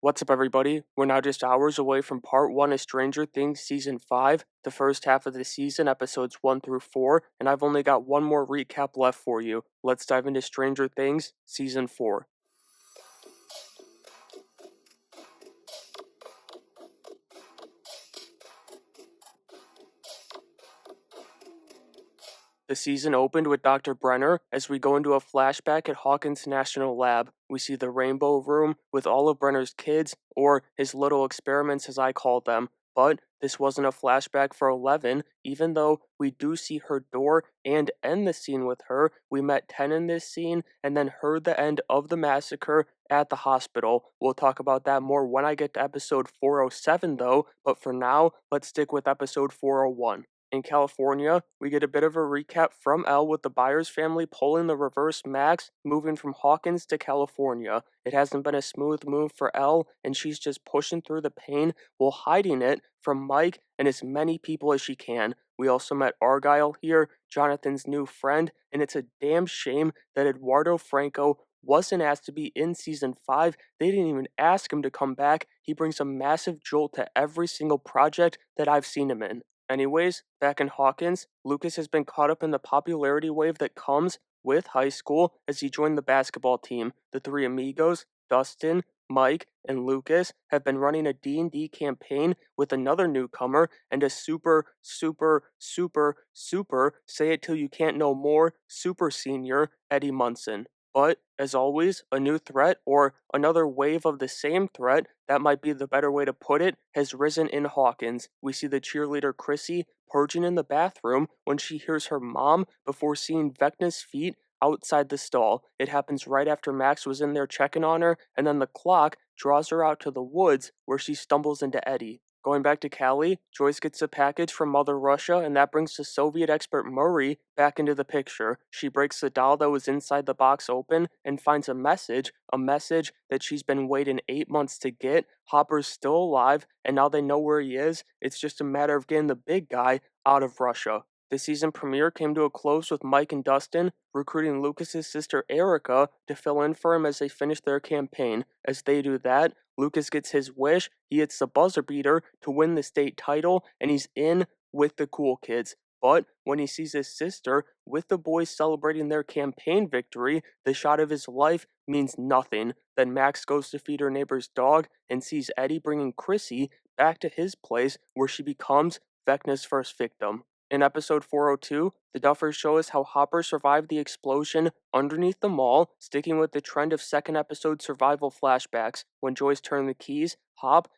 What's up, everybody? We're now just hours away from part 1 of Stranger Things Season 5, the first half of the season, episodes 1 through 4, and I've only got one more recap left for you. Let's dive into Stranger Things Season 4. The season opened with Dr. Brenner as we go into a flashback at Hawkins National Lab. We see the Rainbow Room with all of Brenner's kids, or his little experiments as I call them. But this wasn't a flashback for 11, even though we do see her door and end the scene with her. We met 10 in this scene and then heard the end of the massacre at the hospital. We'll talk about that more when I get to episode 407 though, but for now, let's stick with episode 401. In California, we get a bit of a recap from Elle with the Byers family pulling the reverse Max, moving from Hawkins to California. It hasn't been a smooth move for Elle, and she's just pushing through the pain while hiding it from Mike and as many people as she can. We also met Argyle here, Jonathan's new friend, and it's a damn shame that Eduardo Franco wasn't asked to be in season 5. They didn't even ask him to come back. He brings a massive jolt to every single project that I've seen him in. Anyways, back in Hawkins, Lucas has been caught up in the popularity wave that comes with high school as he joined the basketball team. The three amigos, Dustin, Mike, and Lucas, have been running a D&D campaign with another newcomer and a super, say it till you can't know more, super senior, Eddie Munson. But, as always, a new threat, or another wave of the same threat, that might be the better way to put it, has risen in Hawkins. We see the cheerleader Chrissy purging in the bathroom when she hears her mom before seeing Vecna's feet outside the stall. It happens right after Max was in there checking on her, and then the clock draws her out to the woods where she stumbles into Eddie. Going back to Cali, Joyce gets a package from Mother Russia, and that brings the Soviet expert Murray back into the picture. She breaks the doll that was inside the box open and finds a message that she's been waiting 8 months to get. Hopper's still alive, and now they know where he is. It's just a matter of getting the big guy out of Russia. The season premiere came to a close with Mike and Dustin recruiting Lucas's sister Erica to fill in for him as they finish their campaign. As they do that, Lucas gets his wish, he hits the buzzer beater to win the state title, and he's in with the cool kids. But when he sees his sister with the boys celebrating their campaign victory, the shot of his life means nothing. Then Max goes to feed her neighbor's dog and sees Eddie bringing Chrissy back to his place where she becomes Vecna's first victim. In episode 402, the Duffers show us how Hopper survived the explosion underneath the mall, sticking with the trend of second episode survival flashbacks. When Joyce turned the keys,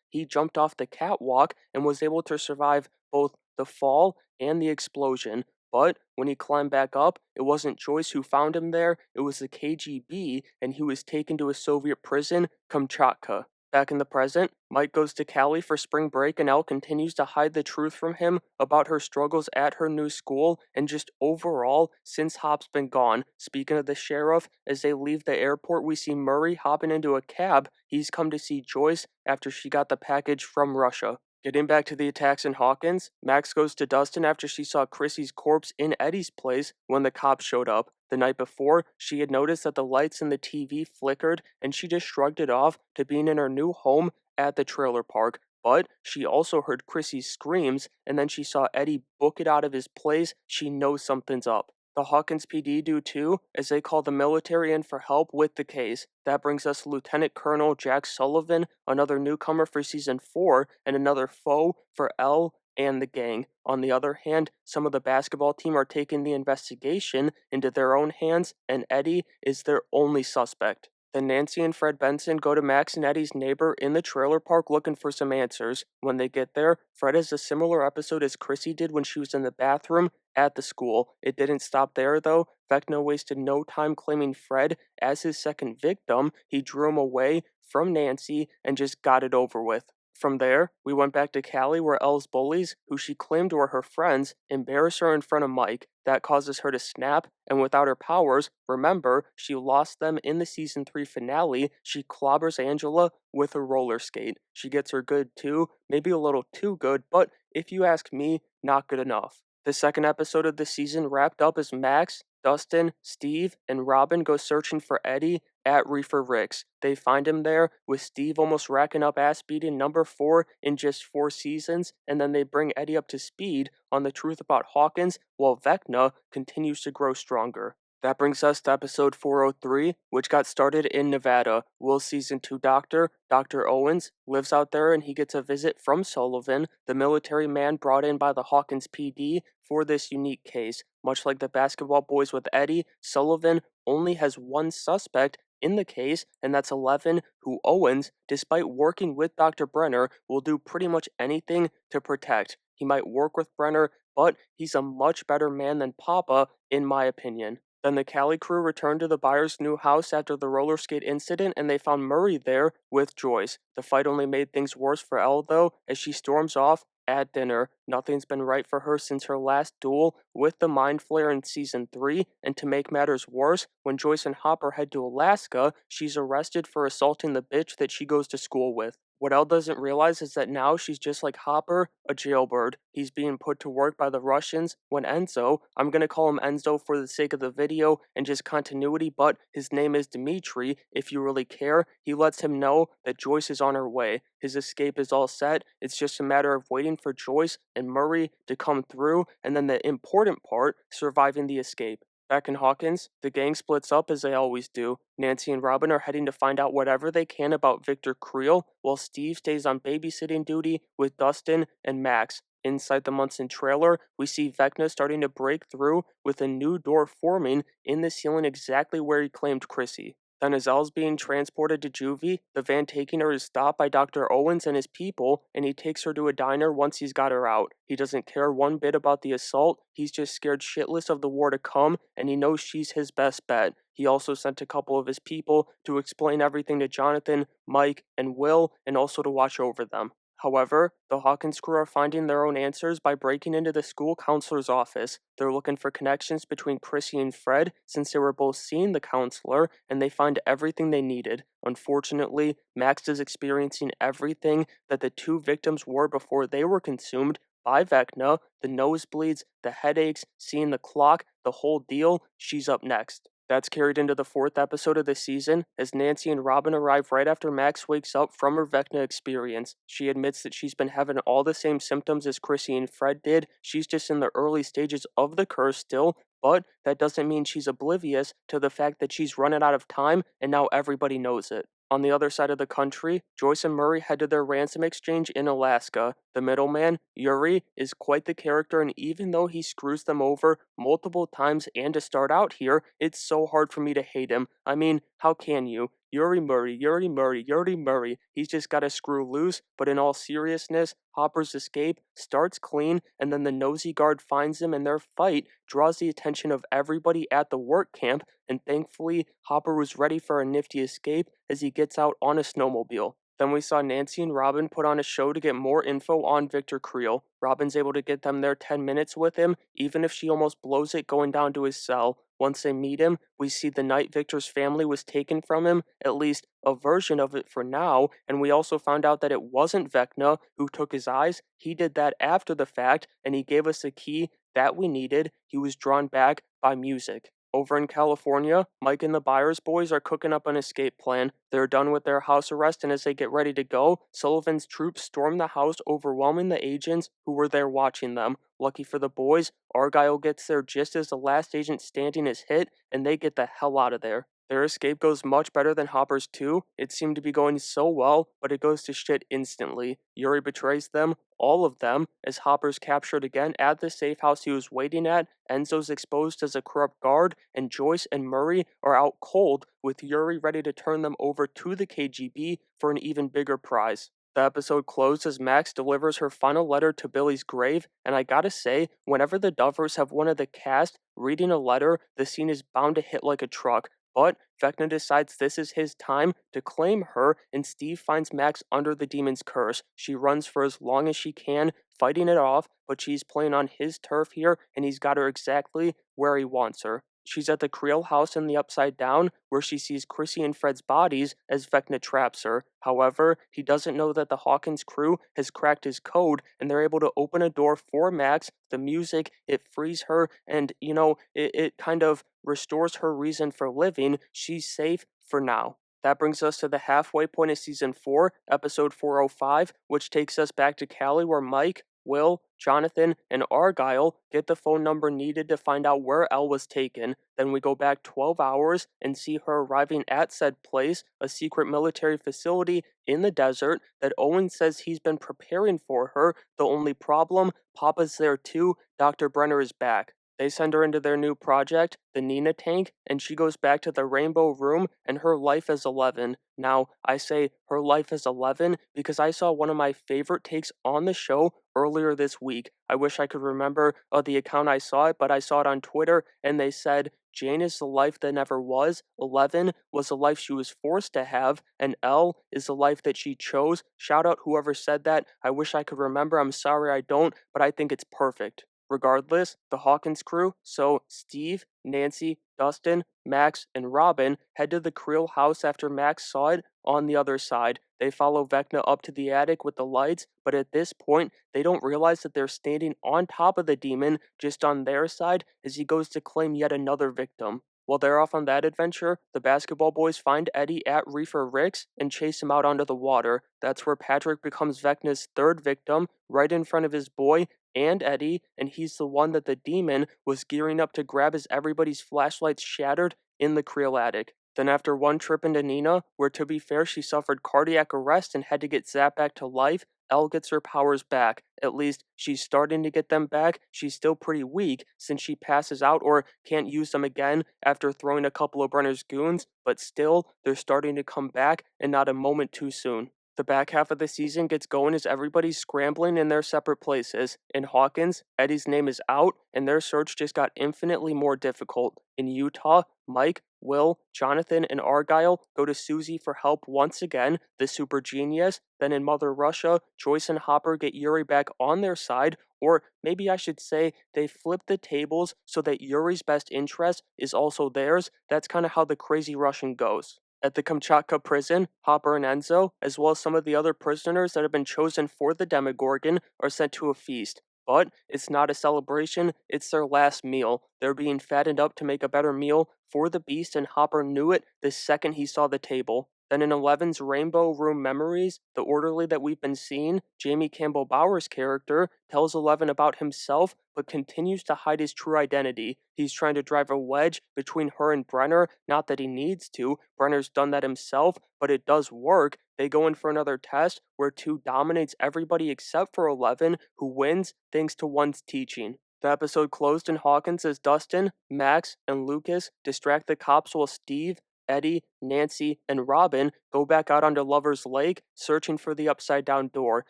he jumped off the catwalk and was able to survive both the fall and the explosion. But when he climbed back up, it wasn't Joyce who found him there, it was the KGB, and he was taken to a Soviet prison, Kamchatka. Back in the present, Mike goes to Cali for spring break and Elle continues to hide the truth from him about her struggles at her new school and just overall since Hop's been gone. Speaking of the sheriff, as they leave the airport, we see Murray hopping into a cab. He's come to see Joyce after she got the package from Russia. Getting back to the attacks in Hawkins, Max goes to Dustin after she saw Chrissy's corpse in Eddie's place when the cops showed up. The night before, she had noticed that the lights in the TV flickered and she just shrugged it off to being in her new home at the trailer park. But she also heard Chrissy's screams, and then she saw Eddie book it out of his place. She knows something's up. The Hawkins PD do too, as they call the military in for help with the case. That brings us Lieutenant Colonel Jack Sullivan, another newcomer for season 4, and another foe for Elle and the gang. On the other hand, some of the basketball team are taking the investigation into their own hands, and Eddie is their only suspect. Then Nancy and Fred Benson go to Max and Eddie's neighbor in the trailer park looking for some answers. When they get there, Fred has a similar episode as Chrissy did when she was in the bathroom at the school. It didn't stop there though. Vecna wasted no time claiming Fred as his second victim. He drew him away from Nancy and just got it over with. From there, we went back to Callie where Elle's bullies, who she claimed were her friends, embarrass her in front of Mike. That causes her to snap, and without her powers, remember, she lost them in the season 3 finale, she clobbers Angela with a roller skate. She gets her good too, maybe a little too good, but if you ask me, not good enough. The second episode of the season wrapped up as Max Dustin, Steve, and Robin go searching for Eddie at Reefer Rick's. They find him there, with Steve almost racking up ass beating number 4 in just 4 seasons, and then they bring Eddie up to speed on the truth about Hawkins while Vecna continues to grow stronger. That brings us to episode 403, which got started in Nevada. Will's season 2 doctor, Dr. Owens, lives out there and he gets a visit from Sullivan, the military man brought in by the Hawkins PD for this unique case. Much like the basketball boys with Eddie, Sullivan only has one suspect in the case, and that's 11, who Owens, despite working with Dr. Brenner, will do pretty much anything to protect. He might work with Brenner, but he's a much better man than Papa, in my opinion. Then the Cali crew returned to the Byers' new house after the roller skate incident, and they found Murray there with Joyce. The fight only made things worse for Elle, though, as she storms off at dinner. Nothing's been right for her since her last duel with the Mind Flayer in Season 3, and to make matters worse, when Joyce and Hopper head to Alaska, she's arrested for assaulting the bitch that she goes to school with. What Elle doesn't realize is that now she's just like Hopper, a jailbird. He's being put to work by the Russians when Enzo, I'm gonna call him Enzo for the sake of the video and just continuity, but his name is Dimitri, if you really care, he lets him know that Joyce is on her way. His escape is all set, it's just a matter of waiting for Joyce and Murray to come through, and then the important part, surviving the escape. Back in Hawkins, the gang splits up as they always do. Nancy and Robin are heading to find out whatever they can about Victor Creel, while Steve stays on babysitting duty with Dustin and Max. Inside the Munson trailer, we see Vecna starting to break through with a new door forming in the ceiling exactly where he claimed Chrissy. Then as Elle's being transported to juvie, the van taking her is stopped by Dr. Owens and his people, and he takes her to a diner once he's got her out. He doesn't care one bit about the assault, he's just scared shitless of the war to come, and he knows she's his best bet. He also sent a couple of his people to explain everything to Jonathan, Mike, and Will, and also to watch over them. However, the Hawkins crew are finding their own answers by breaking into the school counselor's office. They're looking for connections between Chrissy and Fred since they were both seeing the counselor, and they find everything they needed. Unfortunately, Max is experiencing everything that the two victims were before they were consumed by Vecna, the nosebleeds, the headaches, seeing the clock, the whole deal. She's up next. That's carried into the 4th episode of the season, as Nancy and Robin arrive right after Max wakes up from her Vecna experience. She admits that she's been having all the same symptoms as Chrissy and Fred did, she's just in the early stages of the curse still, but that doesn't mean she's oblivious to the fact that she's running out of time and now everybody knows it. On the other side of the country, Joyce and Murray head to their ransom exchange in Alaska. The middleman, Yuri, is quite the character, and even though he screws them over multiple times and to start out here, it's so hard for me to hate him. I mean, how can you? Yuri Murray, Yuri Murray, Yuri Murray. He's just got to screw loose, but in all seriousness, Hopper's escape starts clean, and then the nosy guard finds him, and their fight draws the attention of everybody at the work camp, and thankfully, Hopper was ready for a nifty escape as he gets out on a snowmobile. Then we saw Nancy and Robin put on a show to get more info on Victor Creel. Robin's able to get them there 10 minutes with him, even if she almost blows it going down to his cell. Once they meet him, we see the night Victor's family was taken from him, at least a version of it for now, and we also found out that it wasn't Vecna who took his eyes. He did that after the fact, and he gave us a key that we needed. He was drawn back by music. Over in California, Mike and the Byers boys are cooking up an escape plan. They're done with their house arrest, and as they get ready to go, Sullivan's troops storm the house, overwhelming the agents who were there watching them. Lucky for the boys, Argyle gets there just as the last agent standing is hit, and they get the hell out of there. Their escape goes much better than Hopper's too. It seemed to be going so well, but it goes to shit instantly. Yuri betrays them, all of them, as Hopper's captured again at the safe house he was waiting at. Enzo's exposed as a corrupt guard, and Joyce and Murray are out cold, with Yuri ready to turn them over to the KGB for an even bigger prize. The episode closed as Max delivers her final letter to Billy's grave, and I gotta say, whenever the Dovers have one of the cast reading a letter, the scene is bound to hit like a truck. But Vecna decides this is his time to claim her, and Steve finds Max under the demon's curse. She runs for as long as she can, fighting it off, but she's playing on his turf here, and he's got her exactly where he wants her. she's at the Creel house in the Upside Down, where she sees Chrissy and Fred's bodies as Vecna traps her. However, he doesn't know that the Hawkins crew has cracked his code, and they're able to open a door for Max. The music, it frees her, and, it kind of restores her reason for living. She's safe for now. That brings us to the halfway point of season 4, episode 405, which takes us back to Cali, where Mike, Will, Jonathan, and Argyle get the phone number needed to find out where Elle was taken. Then we go back 12 hours and see her arriving at said place, a secret military facility in the desert that Owen says he's been preparing for her. The only problem, Papa's there too. Dr. Brenner is back. They send her into their new project, the Nina tank, and she goes back to the Rainbow Room, and her life is 11. Now, I say her life is 11 because I saw one of my favorite takes on the show earlier this week. I wish I could remember the account I saw it, but I saw it on Twitter, and they said, Jane is the life that never was, 11 was the life she was forced to have, and L is the life that she chose. Shout out whoever said that. I wish I could remember. I'm sorry I don't, but I think it's perfect. Regardless, the Hawkins crew, so Steve, Nancy, Dustin, Max, and Robin, head to the Creel house after Max saw it on the other side. They follow Vecna up to the attic with the lights, but at this point, they don't realize that they're standing on top of the demon, just on their side, as he goes to claim yet another victim. While they're off on that adventure, the basketball boys find Eddie at Reefer Rick's and chase him out onto the water. That's where Patrick becomes Vecna's third victim, right in front of his boy and Eddie, and he's the one that the demon was gearing up to grab as everybody's flashlights shattered in the Creel attic. Then after one trip into Nina, where to be fair she suffered cardiac arrest and had to get zapped back to life, Elle gets her powers back. At least she's starting to get them back. She's still pretty weak since she passes out or can't use them again after throwing a couple of Brenner's goons, but still, they're starting to come back and not a moment too soon. The back half of the season gets going as everybody's scrambling in their separate places. In Hawkins, Eddie's name is out, and their search just got infinitely more difficult. In Utah, Mike, Will, Jonathan, and Argyle go to Susie for help once again, the super genius. Then in Mother Russia, Joyce and Hopper get Yuri back on their side, or maybe I should say they flip the tables so that Yuri's best interest is also theirs. That's kind of how the crazy Russian goes. At the Kamchatka prison, Hopper and Enzo, as well as some of the other prisoners that have been chosen for the Demogorgon, are sent to a feast. But it's not a celebration, it's their last meal. They're being fattened up to make a better meal for the beast, and Hopper knew it the second he saw the table. Then in Eleven's Rainbow Room Memories, the orderly that we've been seeing, Jamie Campbell Bower's character, tells Eleven about himself but continues to hide his true identity. He's trying to drive a wedge between her and Brenner, not that he needs to. Brenner's done that himself, but it does work. They go in for another test where 2 dominates everybody except for 11, who wins thanks to 1's teaching. The episode closed in Hawkins as Dustin, Max, and Lucas distract the cops while Steve, Eddie, Nancy, and Robin go back out onto Lover's Lake, searching for the upside down door.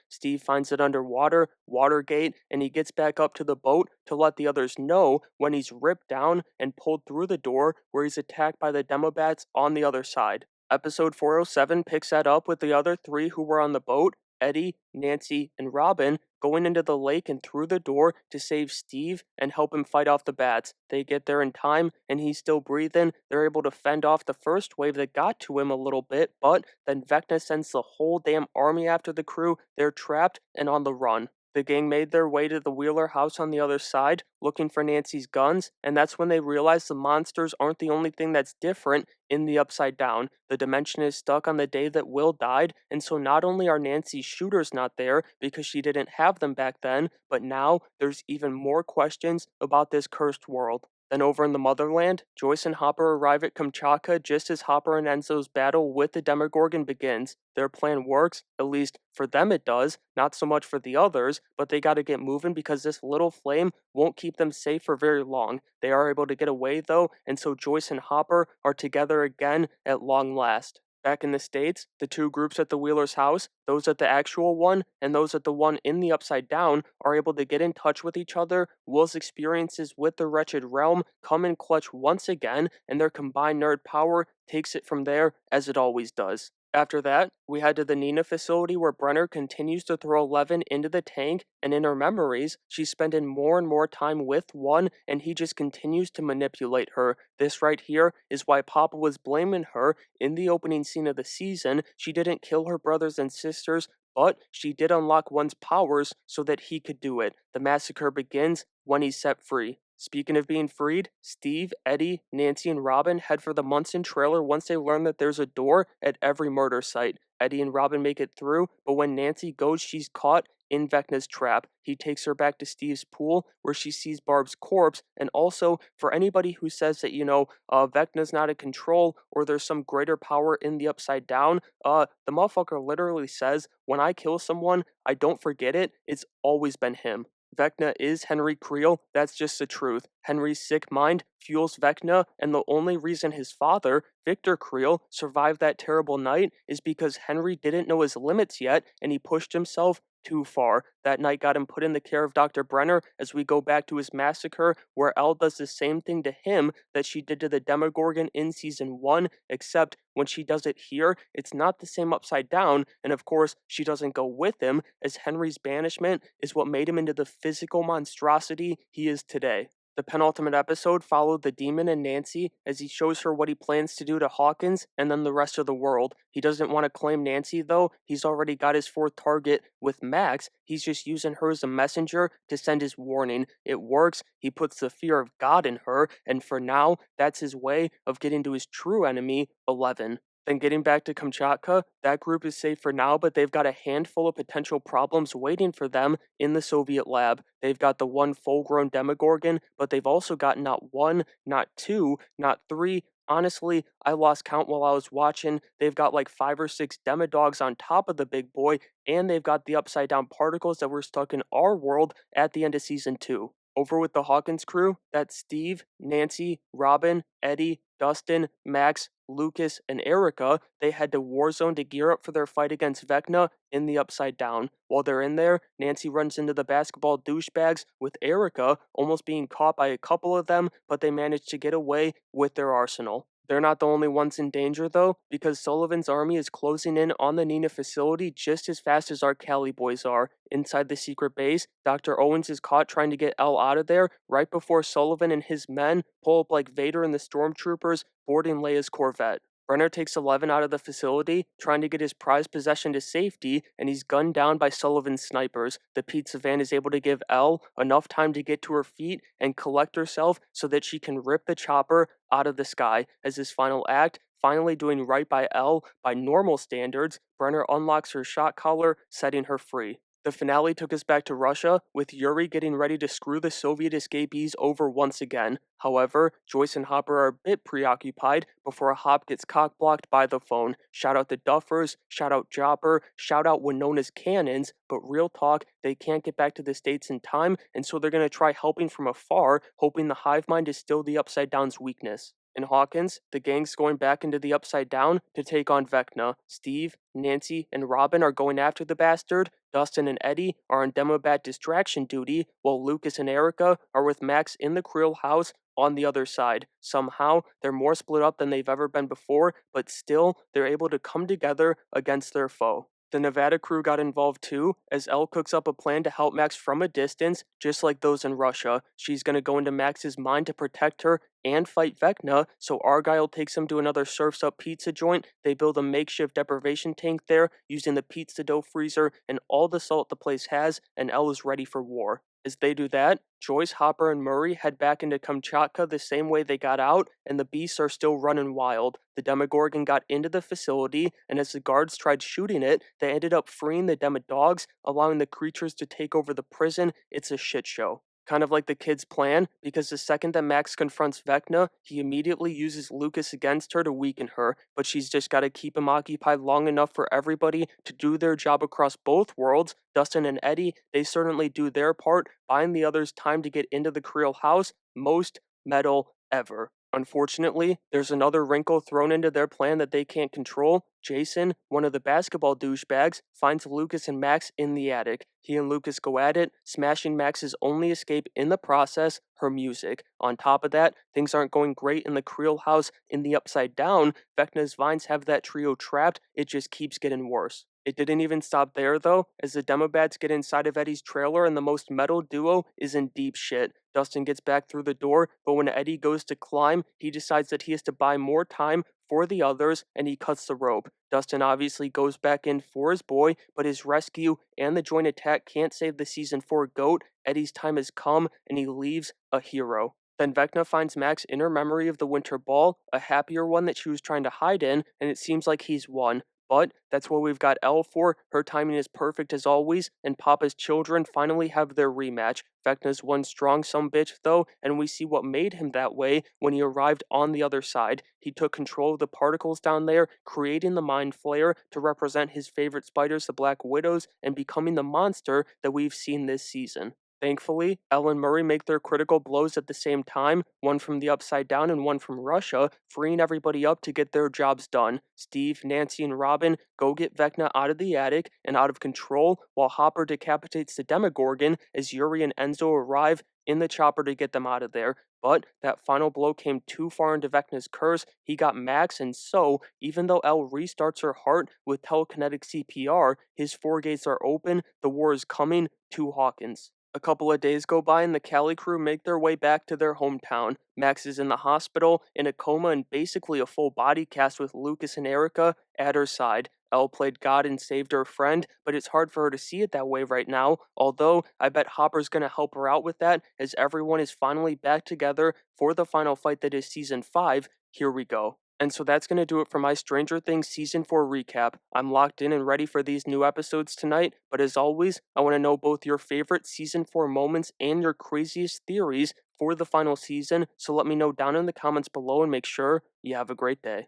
Steve finds it underwater, Watergate, and he gets back up to the boat to let the others know when he's ripped down and pulled through the door, where he's attacked by the Demobats on the other side. Episode 407 picks that up with the other 3 who were on the boat, Eddie, Nancy, and Robin, going into the lake and through the door to save Steve and help him fight off the bats. They get there in time, and he's still breathing. They're able to fend off the first wave that got to him a little bit, but then Vecna sends the whole damn army after the crew. They're trapped and on the run. The gang made their way to the Wheeler house on the other side, looking for Nancy's guns, and that's when they realize the monsters aren't the only thing that's different in the Upside Down. The dimension is stuck on the day that Will died, and so not only are Nancy's shooters not there because she didn't have them back then, but now there's even more questions about this cursed world. Then over in the motherland, Joyce and Hopper arrive at Kamchatka just as Hopper and Enzo's battle with the Demogorgon begins. Their plan works, at least for them it does, not so much for the others, but they gotta get moving because this little flame won't keep them safe for very long. They are able to get away though, and so Joyce and Hopper are together again at long last. Back in the States, the 2 groups at the Wheeler's house, those at the actual one and those at the one in the Upside Down, are able to get in touch with each other. Will's experiences with the Wretched Realm come in clutch once again, and their combined nerd power takes it from there, as it always does. After that, we head to the Nina facility where Brenner continues to throw Eleven into the tank, and in her memories, she's spending more and more time with one, and he just continues to manipulate her. This right here is why Papa was blaming her in the opening scene of the season. She didn't kill her brothers and sisters, but she did unlock one's powers so that he could do it. The massacre begins when he's set free. Speaking of being freed, Steve, Eddie, Nancy, and Robin head for the Munson trailer once they learn that there's a door at every murder site. Eddie and Robin make it through, but when Nancy goes, she's caught in Vecna's trap. He takes her back to Steve's pool where she sees Barb's corpse. And also, for anybody who says that, Vecna's not in control or there's some greater power in the Upside Down, the motherfucker literally says, when I kill someone, I don't forget it. It's always been him. Vecna is Henry Creel, that's just the truth. Henry's sick mind fuels Vecna, and the only reason his father, Victor Creel, survived that terrible night is because Henry didn't know his limits yet, and he pushed himself too far. That night got him put in the care of Dr. Brenner as we go back to his massacre, where Elle does the same thing to him that she did to the Demogorgon in season 1, except when she does it here, it's not the same upside down, and of course, she doesn't go with him, as Henry's banishment is what made him into the physical monstrosity he is today. The penultimate episode followed the demon and Nancy as he shows her what he plans to do to Hawkins and then the rest of the world. He doesn't want to claim Nancy though, he's already got his fourth target with Max, he's just using her as a messenger to send his warning. It works, he puts the fear of God in her, and for now, that's his way of getting to his true enemy, 11. Then getting back to Kamchatka, that group is safe for now, but they've got a handful of potential problems waiting for them in the Soviet lab. They've got the one full-grown Demogorgon, but they've also got not one, not two, not three. Honestly, I lost count while I was watching. They've got like 5 or 6 Demodogs on top of the big boy, and they've got the upside down particles that were stuck in our world at the end of season 2. Over with the Hawkins crew, that's Steve, Nancy, Robin, Eddie, Dustin, Max, Lucas, and Erica. They head to Warzone to gear up for their fight against Vecna in the Upside Down. While they're in there, Nancy runs into the basketball douchebags with Erica, almost being caught by a couple of them, but they manage to get away with their arsenal. They're not the only ones in danger, though, because Sullivan's army is closing in on the Nina facility just as fast as our Cali boys are. Inside the secret base, Dr. Owens is caught trying to get Elle out of there right before Sullivan and his men pull up like Vader and the stormtroopers boarding Leia's Corvette. Brenner takes 11 out of the facility, trying to get his prized possession to safety, and he's gunned down by Sullivan's snipers. The pizza van is able to give Elle enough time to get to her feet and collect herself so that she can rip the chopper out of the sky. As his final act, finally doing right by Elle by normal standards, Brenner unlocks her shot collar, setting her free. The finale took us back to Russia, with Yuri getting ready to screw the Soviet escapees over once again. However, Joyce and Hopper are a bit preoccupied before Hop gets cock-blocked by the phone. Shout out the Duffers, shout out Jopper, shout out Winona's Cannons, but real talk, they can't get back to the States in time, and so they're going to try helping from afar, hoping the hive mind is still the Upside Down's weakness. In Hawkins, the gang's going back into the Upside Down to take on Vecna. Steve, Nancy, and Robin are going after the bastard. Dustin and Eddie are on Demobat distraction duty, while Lucas and Erica are with Max in the Creel house on the other side. Somehow, they're more split up than they've ever been before, but still, they're able to come together against their foe. The Nevada crew got involved too, as Elle cooks up a plan to help Max from a distance, just like those in Russia. She's gonna go into Max's mind to protect her and fight Vecna, so Argyle takes him to another surf's up pizza joint. They build a makeshift deprivation tank there, using the pizza dough freezer and all the salt the place has, and Elle is ready for war. As they do that, Joyce, Hopper, and Murray head back into Kamchatka the same way they got out, and the beasts are still running wild. The Demogorgon got into the facility, and as the guards tried shooting it, they ended up freeing the Demodogs, allowing the creatures to take over the prison. It's a shit show. Kind of like the kid's plan, because the second that Max confronts Vecna, he immediately uses Lucas against her to weaken her, but she's just got to keep him occupied long enough for everybody to do their job across both worlds. Dustin and Eddie, they certainly do their part, buying the others time to get into the Creel house. Most metal ever. Unfortunately, there's another wrinkle thrown into their plan that they can't control. Jason, one of the basketball douchebags, finds Lucas and Max in the attic. He and Lucas go at it, smashing Max's only escape in the process, her music. On top of that, things aren't going great in the Creel house in the Upside Down. Vecna's vines have that trio trapped, it just keeps getting worse. It didn't even stop there though, as the Demobats get inside of Eddie's trailer and the most metal duo is in deep shit. Dustin gets back through the door, but when Eddie goes to climb, he decides that he has to buy more time for the others and he cuts the rope. Dustin obviously goes back in for his boy, but his rescue and the joint attack can't save the season 4 GOAT. Eddie's time has come and he leaves a hero. Then Vecna finds Max in her memory of the winter ball, a happier one that she was trying to hide in, and it seems like he's won. But that's what we've got Elle for. Her timing is perfect as always, and Papa's children finally have their rematch. Vecna's one strong some bitch though, and we see what made him that way when he arrived on the other side. He took control of the particles down there, creating the Mind Flayer to represent his favorite spiders, the Black Widows, and becoming the monster that we've seen this season. Thankfully, Elle and Murray make their critical blows at the same time, one from the Upside Down and one from Russia, freeing everybody up to get their jobs done. Steve, Nancy, and Robin go get Vecna out of the attic and out of control, while Hopper decapitates the Demogorgon as Yuri and Enzo arrive in the chopper to get them out of there. But that final blow came too far into Vecna's curse. He got Max, and so, even though Elle restarts her heart with telekinetic CPR, his four gates are open, the war is coming to Hawkins. A couple of days go by and the Cali crew make their way back to their hometown. Max is in the hospital, in a coma, and basically a full body cast with Lucas and Erica at her side. Elle played God and saved her friend, but it's hard for her to see it that way right now, although I bet Hopper's gonna help her out with that as everyone is finally back together for the final fight that is Season 5. Here we go. And so that's going to do it for my Stranger Things Season 4 recap. I'm locked in and ready for these new episodes tonight, but as always, I want to know both your favorite Season 4 moments and your craziest theories for the final season, so let me know down in the comments below and make sure you have a great day.